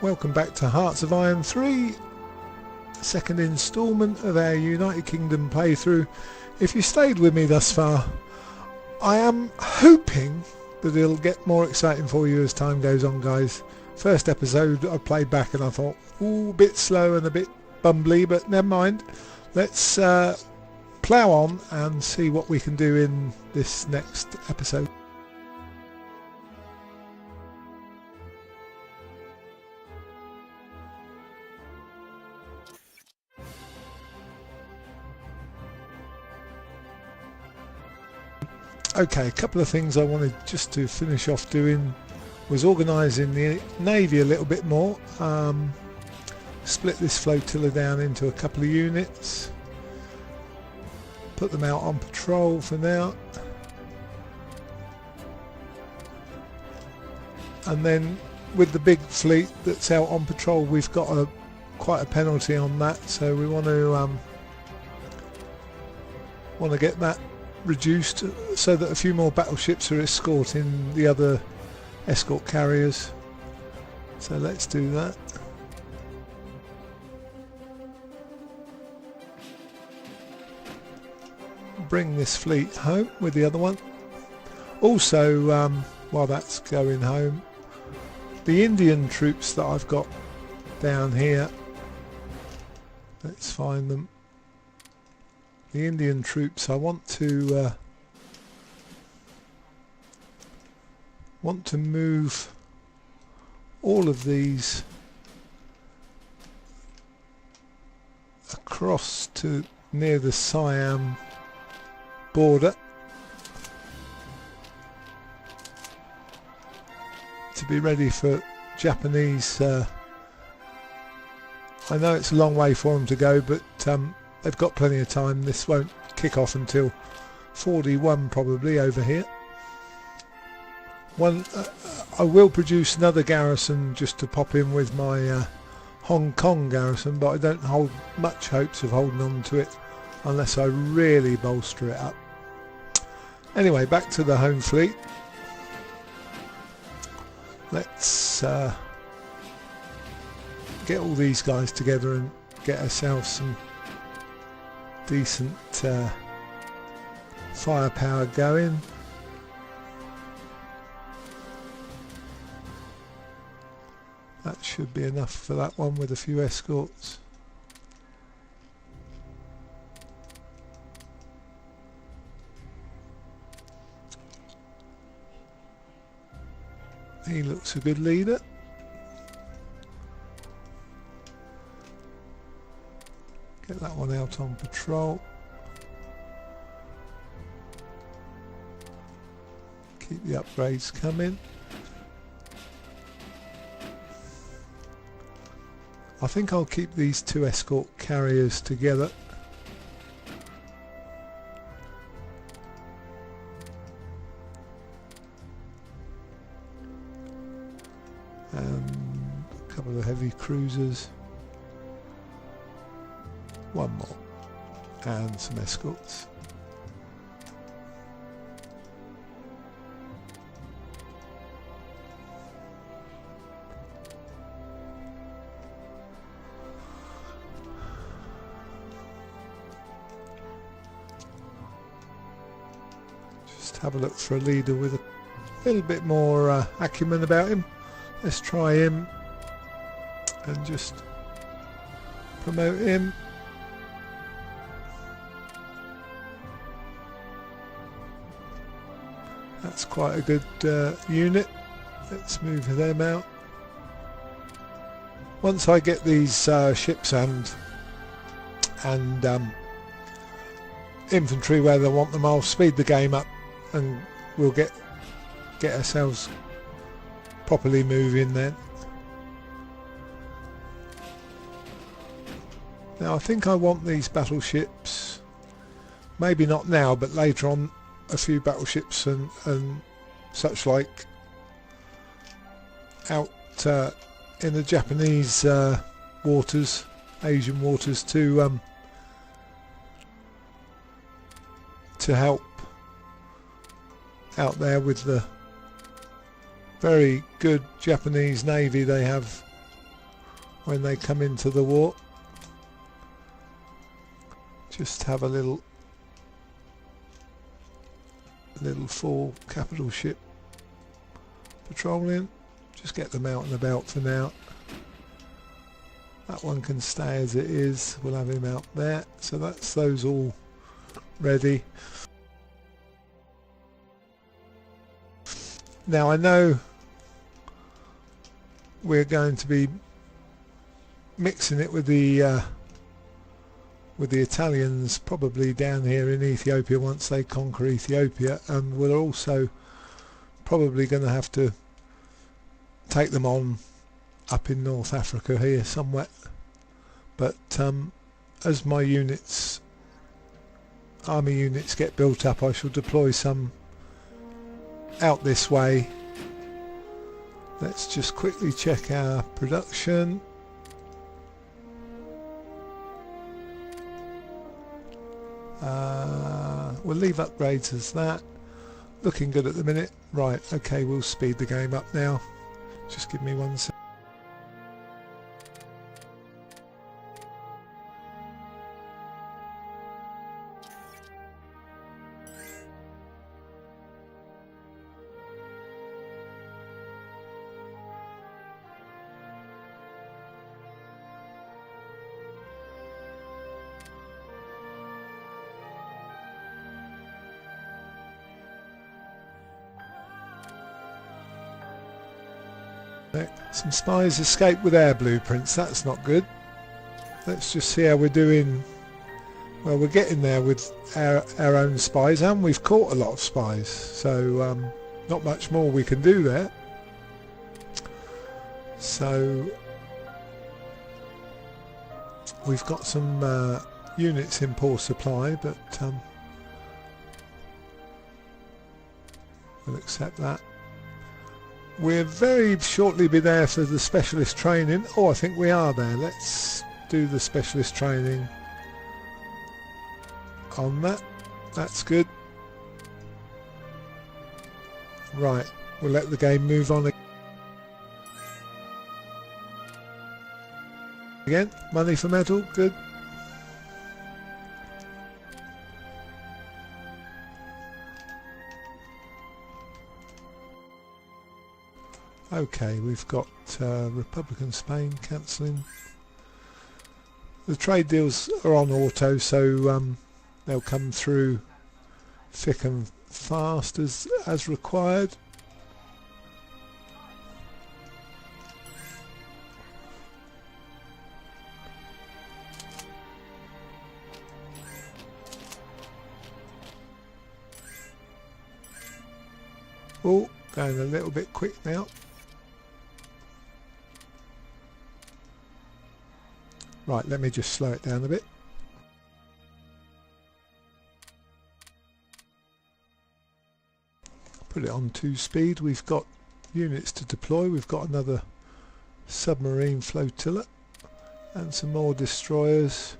Welcome back to Hearts of Iron 3, second instalment of our United Kingdom playthrough. If you stayed with me thus far, I am hoping that it'll get more exciting for you as time goes on, guys. First episode I played back and I thought, ooh, a bit slow and a bit bumbly, but never mind. Let's plough on and see what we can do in this next episode. Okay, a couple of things I wanted just to finish off doing was organising the Navy a little bit more. Split this flotilla down into a couple of units, put them out on patrol for now, and then with the big fleet that's out on patrol, we've got quite a penalty on that, so we want to get that reduced so that a few more battleships are escorting the other escort carriers. So let's do that. Bring this fleet home with the other one. Also, while that's going home, the Indian troops that I've got down here, let's find them. The Indian troops, I want to move all of these across to near the Siam border to be ready for Japanese. I know it's a long way for them to go, but they've got plenty of time. This won't kick off until 41 probably over here. I will produce another garrison just to pop in with my Hong Kong garrison, but I don't hold much hopes of holding on to it unless I really bolster it up. Anyway, back to the home fleet. Let's get all these guys together and get ourselves some decent firepower going. That should be enough for that one with a few escorts. He looks a good leader. Get that one out on patrol. Keep the upgrades coming. I think I'll keep these two escort carriers together. And a couple of heavy cruisers. One more. And some escorts. Have a look for a leader with a little bit more acumen about him. Let's try him and just promote him. That's quite a good unit. Let's move them out. Once I get these ships and infantry where they want them, I'll speed the game up and we'll get ourselves properly moving then. Now I think I want these battleships, maybe not now but later on, a few battleships and such like out in the Japanese waters, Asian waters, to help out there with the very good Japanese Navy they have when they come into the war. Just have a little 4 capital ship patrolling. Just get them out and about for now. That one can stay as it is. We'll have him out there. So that's those all ready. Now I know we're going to be mixing it with the Italians probably down here in Ethiopia once they conquer Ethiopia, and we're also probably going to have to take them on up in North Africa here somewhere. But as my units, army units, get built up, I shall deploy some out this way. Let's just quickly check our production. We'll leave upgrades as that. Looking good at the minute. Right, okay, we'll speed the game up now. Just give me 1 second. Some spies escape with air blueprints. That's not good. Let's just see how we're doing. Well, we're getting there with our own spies, and we've caught a lot of spies, so not much more we can do there. So we've got some units in poor supply, but we'll accept that. We'll very shortly be there for the specialist training. Oh, I think we are there. Let's do the specialist training on that. That's good. Right, we'll let the game move on again. Money for metal, good. Okay, we've got Republican Spain cancelling. The trade deals are on auto, so they'll come through thick and fast as required. Oh, going a little bit quick now. Right, let me just slow it down a bit. Put it on 2 speed. We've got units to deploy. We've got another submarine flotilla and some more destroyers.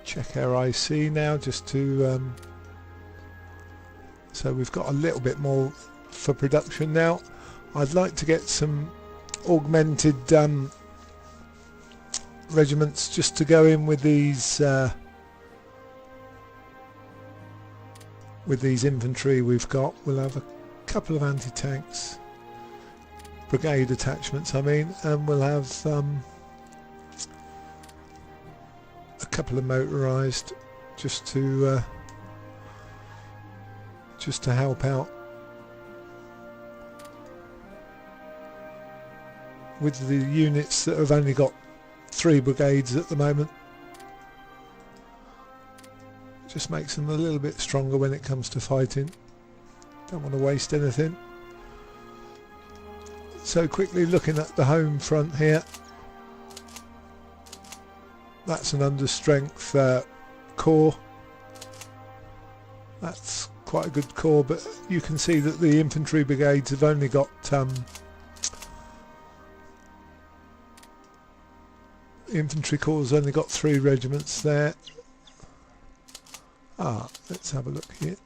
Check our IC now just to so we've got a little bit more for production now. I'd like to get some augmented regiments just to go in with these infantry we've got. We'll have a couple of anti-tanks, brigade attachments I mean, and we'll have a couple of motorised just to help out with the units that have only got 3 brigades at the moment. Just makes them a little bit stronger when it comes to fighting. Don't want to waste anything. So quickly looking at the home front here. That's an understrength core. That's quite a good core, but you can see that the infantry brigades have only got infantry corps only got 3 regiments there. Let's have a look here.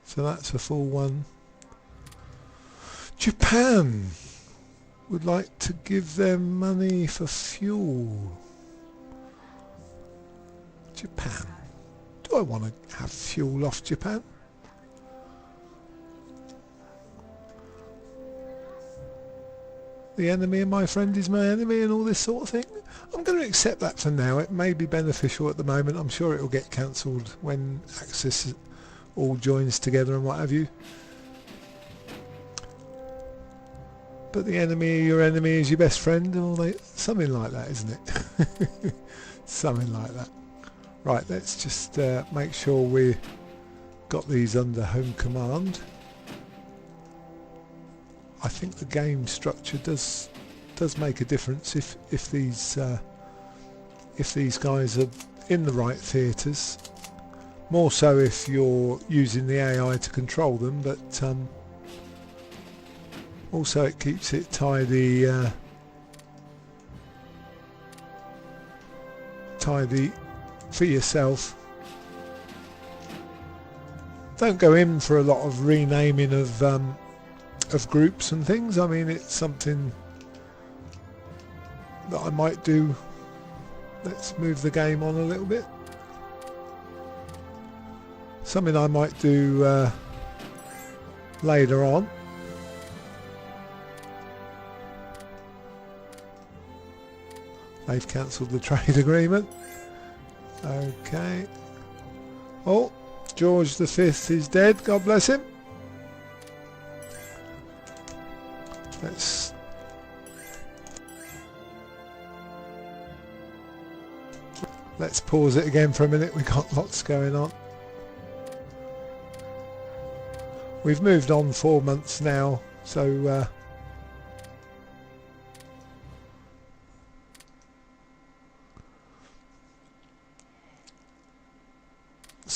So that's a full one. Japan would like to give them money for fuel. Japan. Do I want to have fuel off Japan? The enemy of my friend is my enemy and all this sort of thing. I'm going to accept that for now. It may be beneficial at the moment. I'm sure it will get cancelled when Axis all joins together and what have you. But the enemy of your enemy is your best friend, or something like that, isn't it? Something like that. Right, let's just make sure we got these under home command. I think the game structure does make a difference if these guys are in the right theatres. More so if you're using the AI to control them, but also it keeps it tidy for yourself. Don't go in for a lot of renaming of groups and things. I mean, it's something that I might do. Let's move the game on a little bit. Something I might do later on. They've cancelled the trade agreement. Okay. Oh, George V is dead. God bless him. Let's pause it again for a minute. We've got lots going on. We've moved on 4 months now, so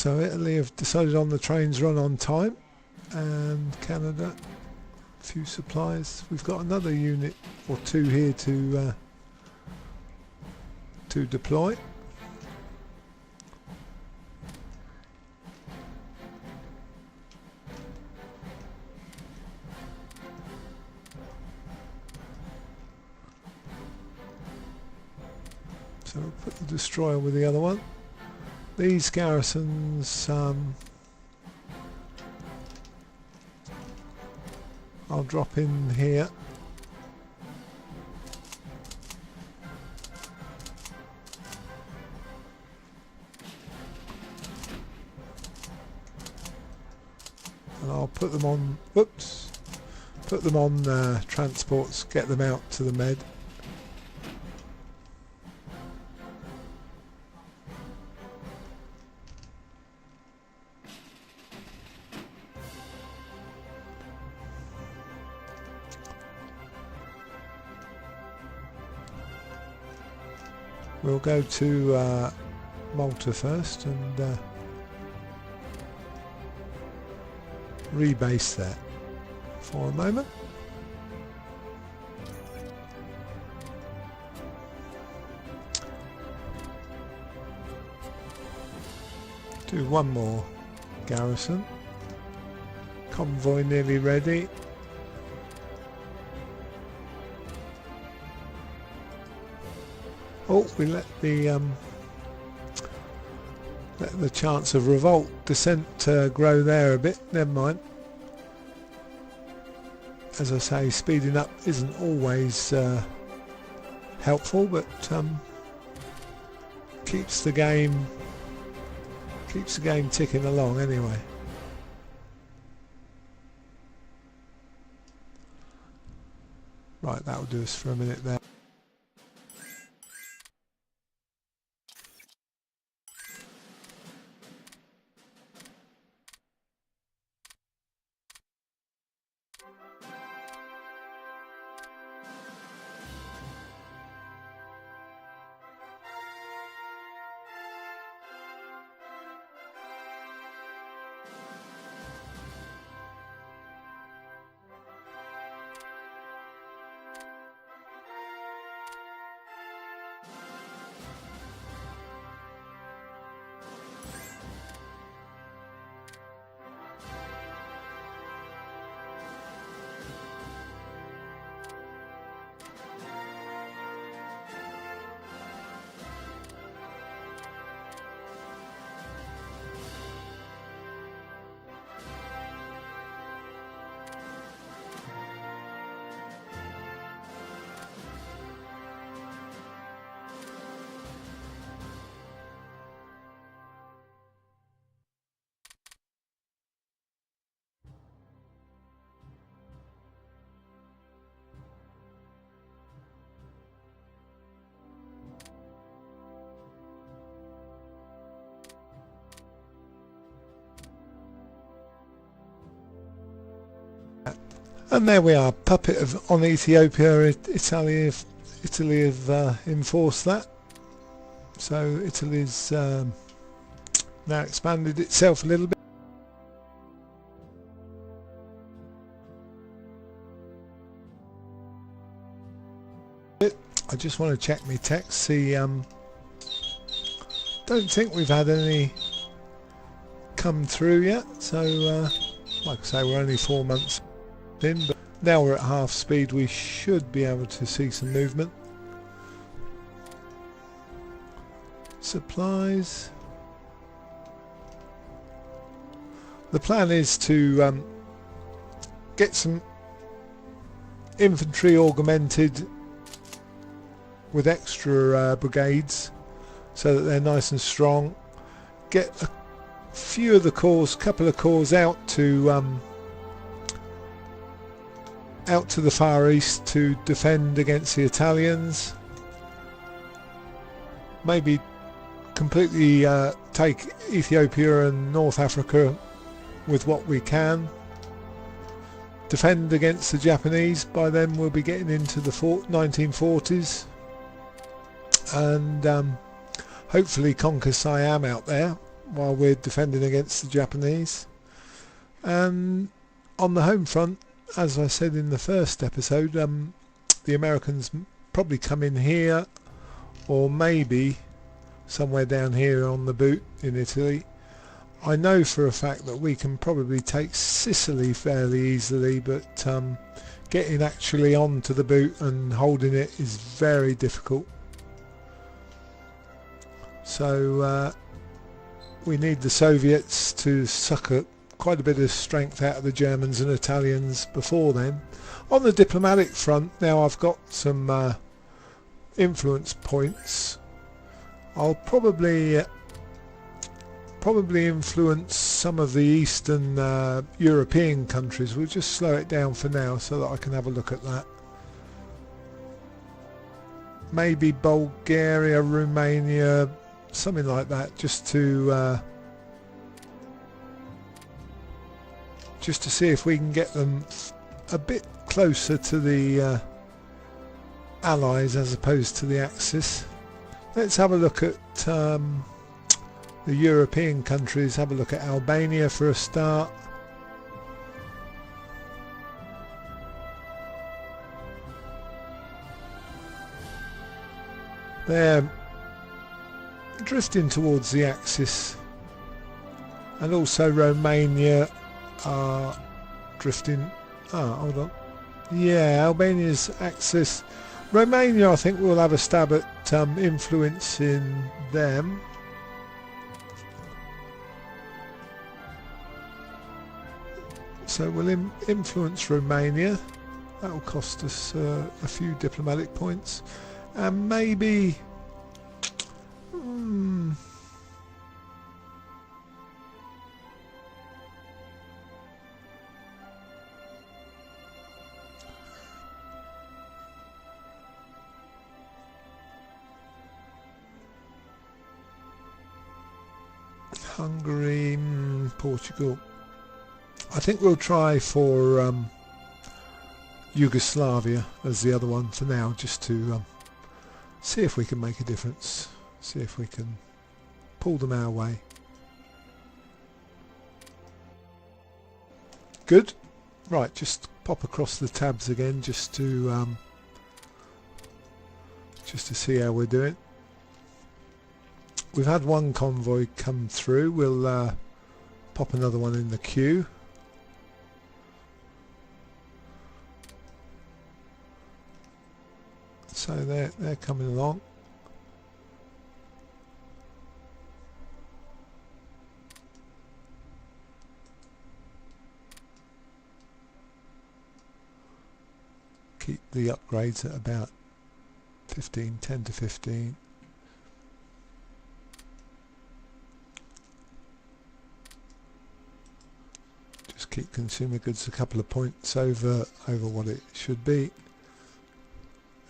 Italy have decided on the trains run on time, and Canada, a few supplies. We've got another unit or 2 here to deploy. So we'll put the destroyer with the other one. These garrisons, I'll drop in here. And I'll put them on, put them on transports, get them out to the Med. We'll go to Malta first and rebase that for a moment. Do one more garrison. Convoy nearly ready. Oh, we let the chance of revolt dissent grow there a bit. Never mind. As I say, speeding up isn't always helpful, but keeps the game ticking along anyway. Right, that'll do us for a minute there. And there we are, puppet on Ethiopia. Italy have enforced that, so Italy's now expanded itself a little bit. I just want to check my text, see, don't think we've had any come through yet, so like I say, we're only 4 months in, but now we're at half speed, we should be able to see some movement. Supplies. The plan is to get some infantry augmented with extra brigades so that they're nice and strong. Get a few of the corps, couple of corps out to the Far East to defend against the Italians. Maybe completely take Ethiopia and North Africa with what we can. Defend against the Japanese. By then we'll be getting into the 1940s, and hopefully conquer Siam out there while we're defending against the Japanese. And on the home front, as I said in the first episode, the Americans probably come in here, or maybe somewhere down here on the boot in Italy. I know for a fact that we can probably take Sicily fairly easily, but getting actually onto the boot and holding it is very difficult. So we need the Soviets to suck up quite a bit of strength out of the Germans and Italians before then. On the diplomatic front, now I've got some influence points. I'll probably influence some of the Eastern European countries. We'll just slow it down for now so that I can have a look at that. Maybe Bulgaria, Romania, something like that, just to see if we can get them a bit closer to the Allies as opposed to the Axis. Let's have a look at the European countries. Have a look at Albania for a start. They're drifting towards the Axis, and also Romania are drifting. Hold on. Yeah, Albania's Axis. Romania, I think we'll have a stab at influencing them. So we'll influence Romania. That will cost us a few diplomatic points, and maybe Hungary, Portugal. I think we'll try for Yugoslavia as the other one for now, just to see if we can make a difference, see if we can pull them our way. Good. Right, just pop across the tabs again just to see how we're doing. We've had one convoy come through. We'll pop another one in the queue. So they're coming along. Keep the upgrades at about 15, 10 to 15. Just keep consumer goods a couple of points over what it should be.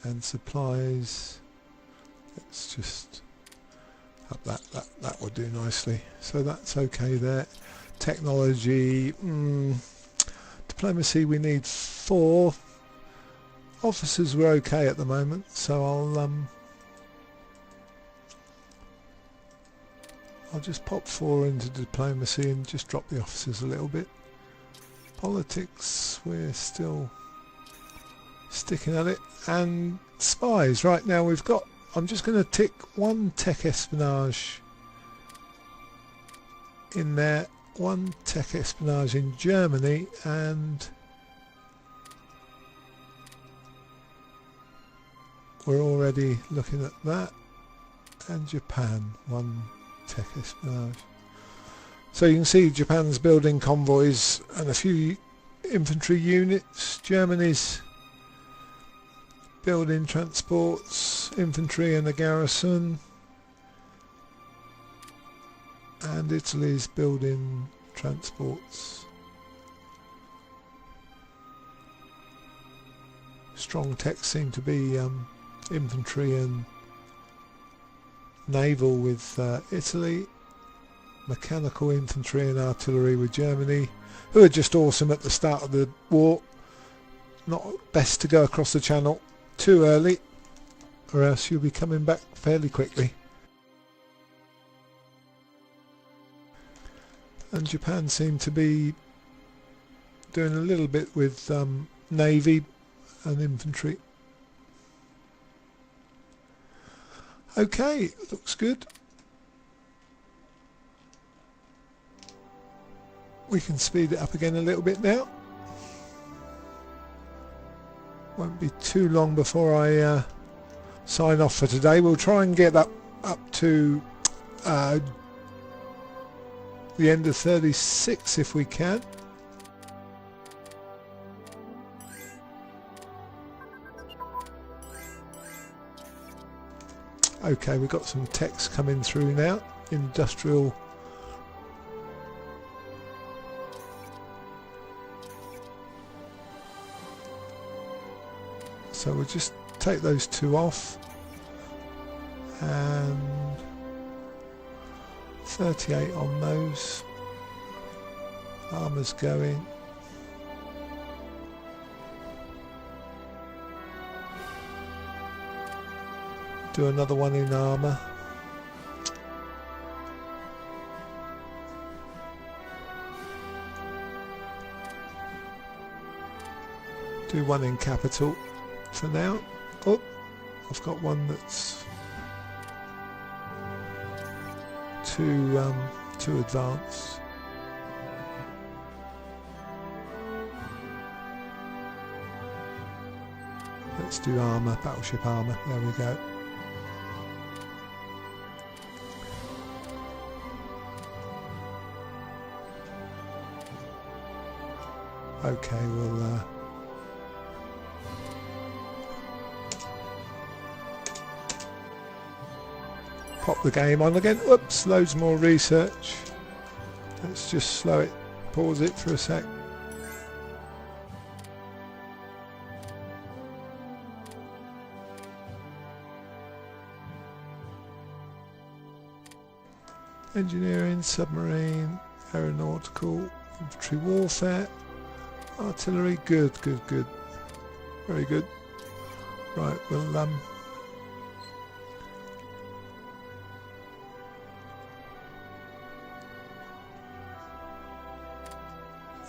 And supplies, let's just up that will do nicely. So that's okay there. Technology, diplomacy, we need 4. Officers were okay at the moment, so I'll just pop 4 into diplomacy and just drop the officers a little bit. Politics, we're still sticking at it. And spies, right now we've got, I'm just going to tick 1 tech espionage in there, 1 tech espionage in Germany, and we're already looking at that. And Japan, 1 tech espionage. So you can see Japan's building convoys and a few infantry units. Germany's building transports, infantry and a garrison. And Italy's building transports. Strong techs seem to be infantry and naval with Italy, mechanical infantry and artillery with Germany, who are just awesome at the start of the war. Not best to go across the channel too early, or else you'll be coming back fairly quickly. And Japan seem to be doing a little bit with navy and infantry. Okay, looks good. We can speed it up again a little bit now. Won't be too long before I sign off for today. We'll try and get up to the end of 36 if we can. Okay, we've got some text coming through now. Industrial. So we'll just take those 2 off. And 38 on those. Armour's going. Do another one in armour. Do one in capital for now. Oh, I've got one that's too advanced. Let's do armour, battleship armour. There we go. Okay, we'll pop the game on again. Whoops, loads more research. Let's just slow it, pause it for a sec. Engineering, submarine, aeronautical, infantry warfare. Artillery, good. Very good. Right, we'll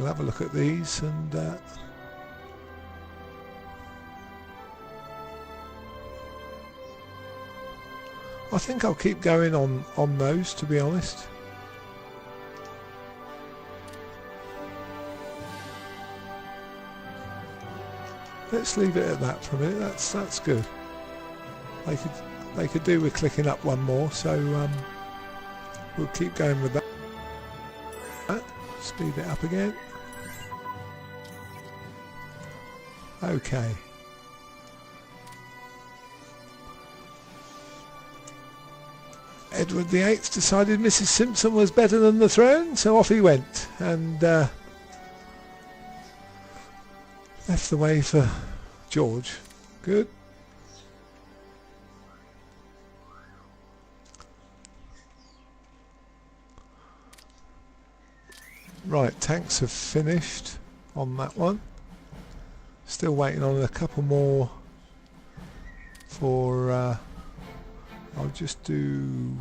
have a look at these and I think I'll keep going on those, to be honest. Let's leave it at that for a minute. That's good. They could do with clicking up one more, so we'll keep going with that. Speed it up again. Okay. Edward VIII decided Mrs. Simpson was better than the throne, so off he went and left the way for George. Good. Right, tanks have finished on that one. Still waiting on a couple more for I'll just do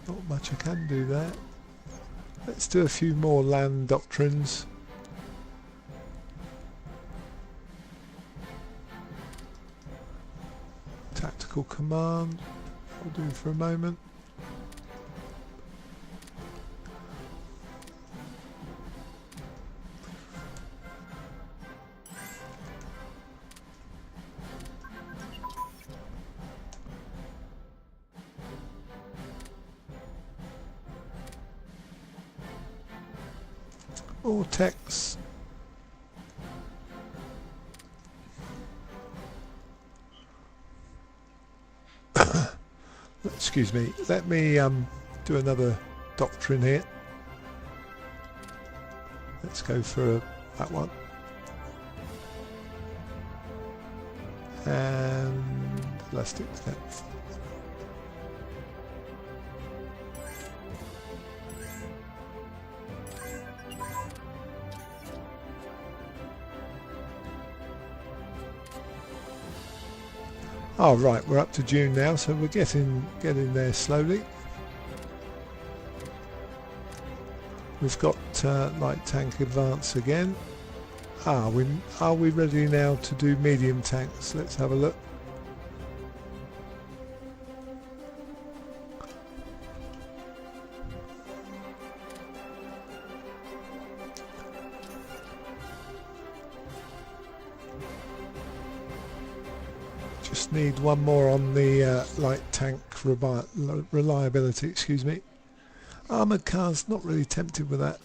not much I can do there. Let's do a few more land doctrines. Tactical command I'll do for a moment. More text. Excuse me, let me do another doctrine here. Let's go for that one. And elastic depth. Oh right, we're up to June now, so we're getting there slowly. We've got light tank advance again. Are we ready now to do medium tanks? Let's have a look. Just need one more on the light tank reliability, excuse me. Armoured cars, not really tempted with that.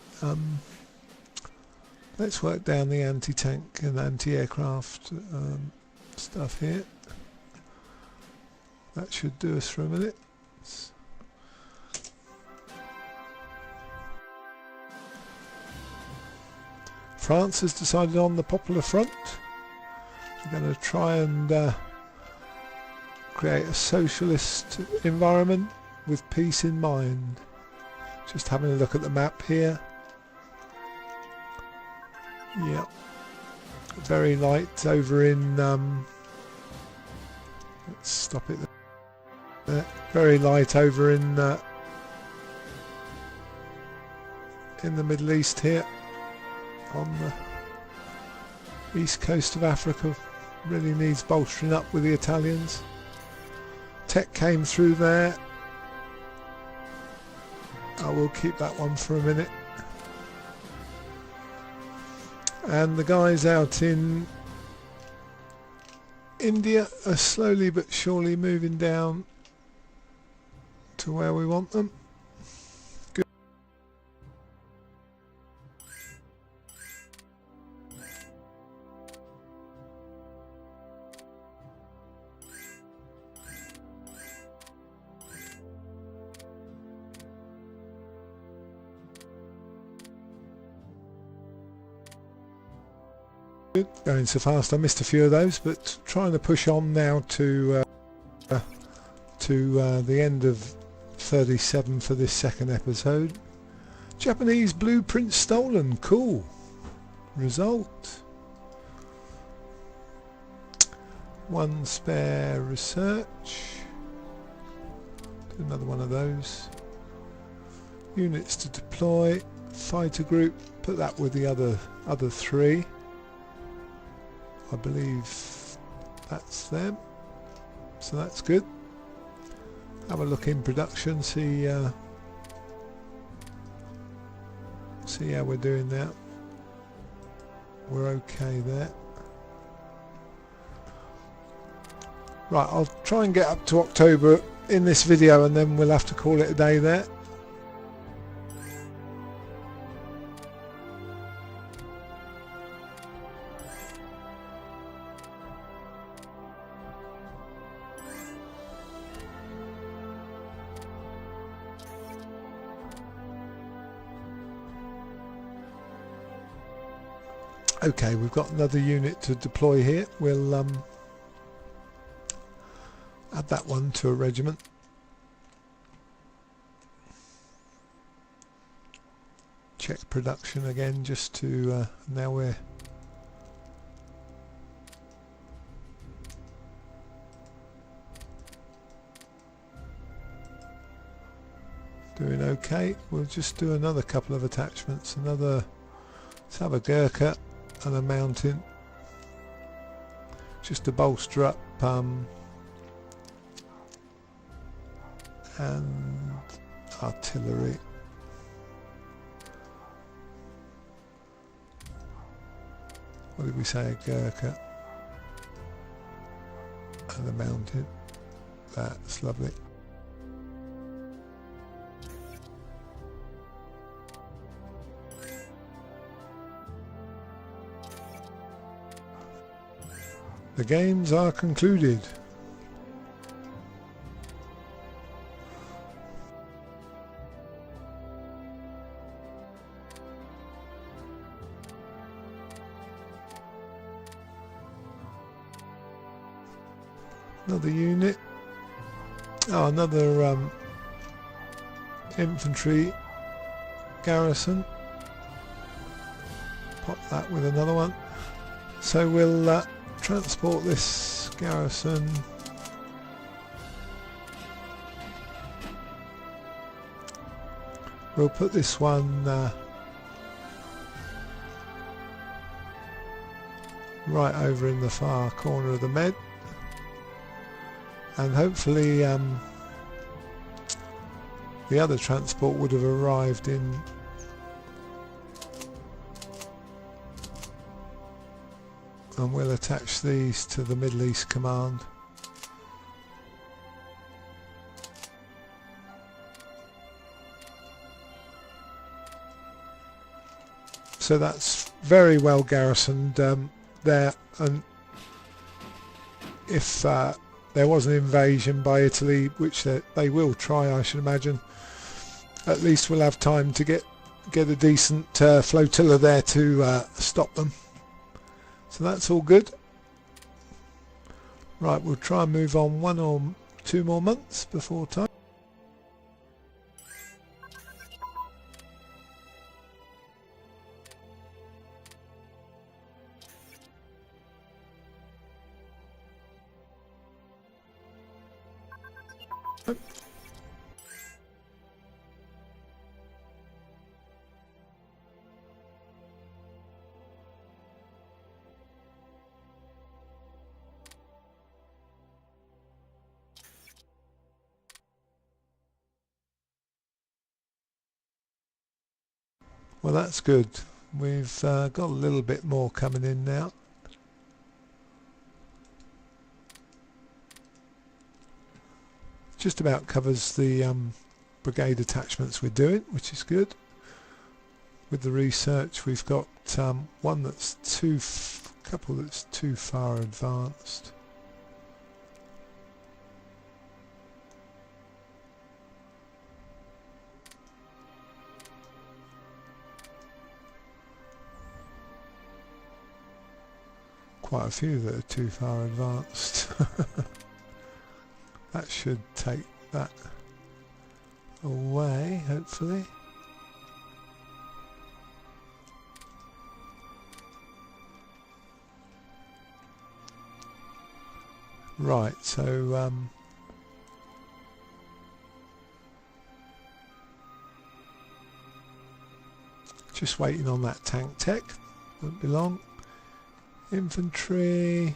Let's work down the anti-tank and anti-aircraft stuff here. That should do us for a minute. France has decided on the Popular Front. We're going to try and create a socialist environment with peace in mind. Just having a look at the map here. Yeah, very light over in let's stop it there. Very light over in the Middle East here, on the east coast of Africa. Really needs bolstering up with the Italians. Tech came through there. I will keep that one for a minute. And the guys out in India are slowly but surely moving down to where we want them. Good. Going so fast, I missed a few of those, but trying to push on now to the end of 37 for this second episode. Japanese blueprint stolen, cool. Result. One spare research. Do another one of those. Units to deploy. Fighter group. Put that with the other three. I believe that's them, so that's good. Have a look in production, see how we're doing now. We're okay there. Right, I'll try and get up to October in this video and then we'll have to call it a day there. Okay, we've got another unit to deploy here. We'll add that one to a regiment. check production again just to now we're doing okay. We'll just do another couple of attachments. Let's have a Gurkha and a mountain just to bolster up and artillery. What did we say? A Gurkha and a mountain. That's lovely. The games are concluded. Another unit. Oh, another infantry garrison. Pop that with another one. So we'll transport this garrison we'll put this one right over in the far corner of the med, and hopefully the other transport would have arrived in and we'll attach these to the Middle East Command. So that's very well garrisoned there, and if there was an invasion by Italy, which they will try, I should imagine, at least we'll have time to get a decent flotilla there to stop them. So that's all good. Right, we'll try and move on 1 or 2 more months before time. Well, that's good. We've got a little bit more coming in now. Just about covers the brigade attachments we're doing, which is good. With the research, we've got one that's couple that's too far advanced. Quite a few that are too far advanced. That should take that away, hopefully. Right, so just waiting on that tank tech, won't be long. Infantry,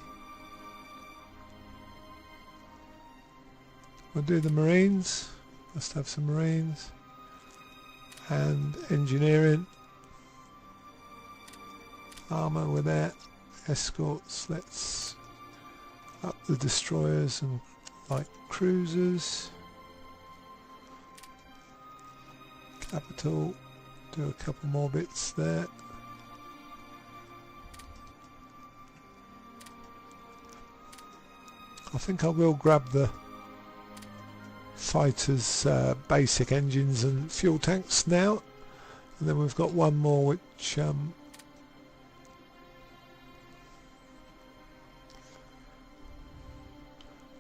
we'll do the Marines, must have some Marines, and engineering, armour with there, escorts, let's up the destroyers and light cruisers, capital, do a couple more bits there. I think I will grab the fighters' basic engines and fuel tanks now, and then we've got one more which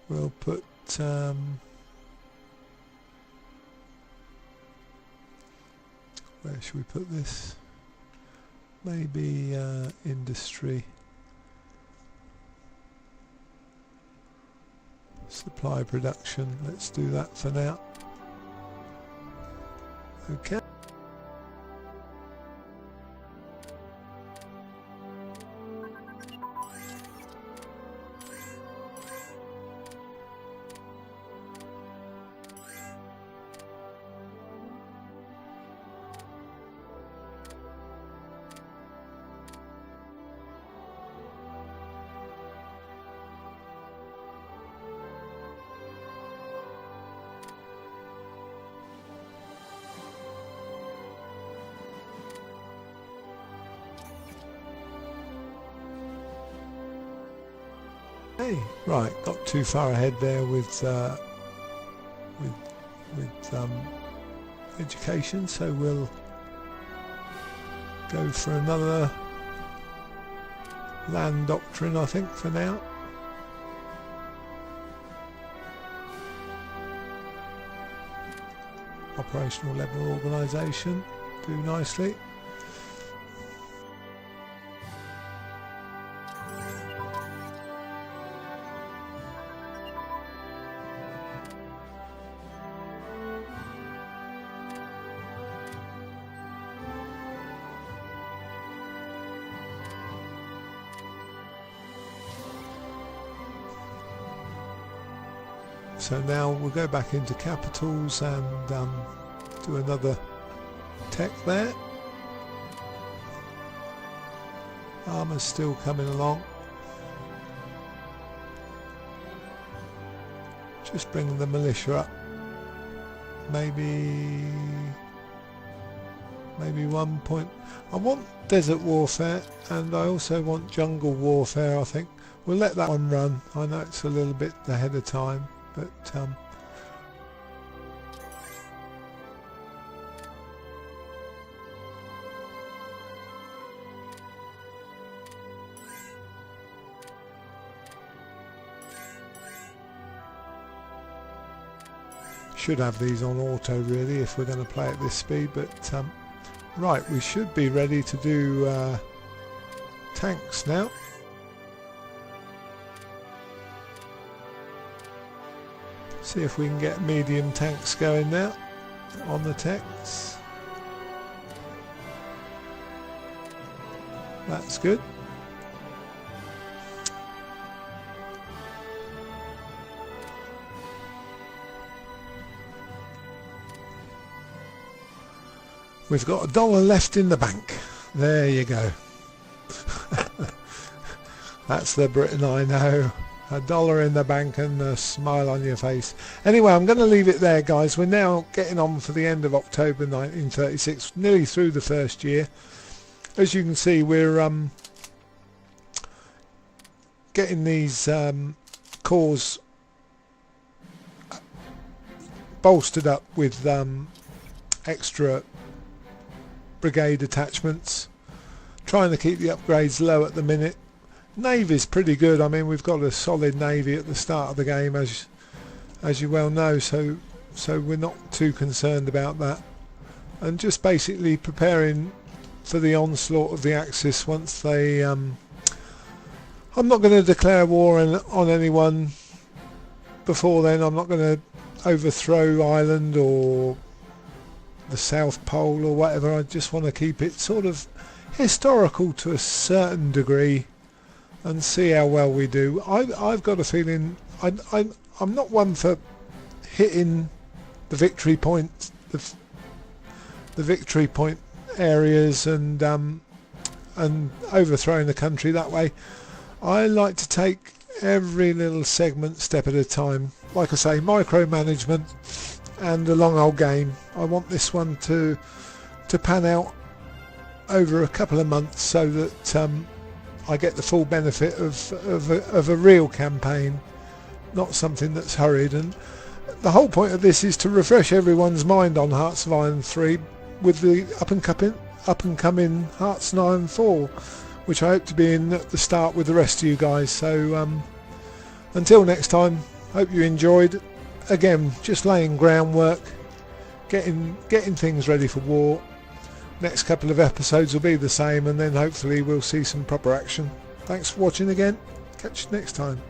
we'll put Where should we put this? Maybe industry. Supply production. Let's do that for now. Okay. Hey, right, got too far ahead there with education, so we'll go for another land doctrine, I think, for now. Operational level organisation, do nicely. So now we'll go back into capitals and do another tech there. Armour's still coming along. Just bring the militia up. Maybe 1 point. I want desert warfare and I also want jungle warfare, I think. We'll let that one run. I know it's a little bit ahead of time, but should have these on auto really if we're going to play at this speed, but right, we should be ready to do tanks now. See if we can get medium tanks going now on the techs. That's good. We've got $1 left in the bank. There you go. That's the Britain I know. $1 in the bank and a smile on your face. Anyway, I'm going to leave it there, guys. We're now getting on for the end of October 1936, nearly through the first year. As you can see, we're getting these corps bolstered up with extra brigade attachments, trying to keep the upgrades low at the minute. Navy's pretty good. I mean, we've got a solid navy at the start of the game, as you well know, so we're not too concerned about that, and just basically preparing for the onslaught of the Axis once they I'm not going to declare war on anyone before then. I'm not going to overthrow Ireland or the South Pole or whatever. I just want to keep it sort of historical to a certain degree and see how well we do. I've got a feeling I'm not one for hitting the victory point, the victory point areas and overthrowing the country that way. I like to take every little segment step at a time. Like I say, micromanagement and a long old game. I want this one to pan out over a couple of months so that I get the full benefit of a real campaign, not something that's hurried. And the whole point of this is to refresh everyone's mind on Hearts of Iron 3 with the up and coming Hearts of Iron 4, which I hope to be in at the start with the rest of you guys. So until next time, hope you enjoyed. Again, just laying groundwork, getting things ready for war. Next couple of episodes will be the same, and then hopefully we'll see some proper action. Thanks for watching again. Catch you next time.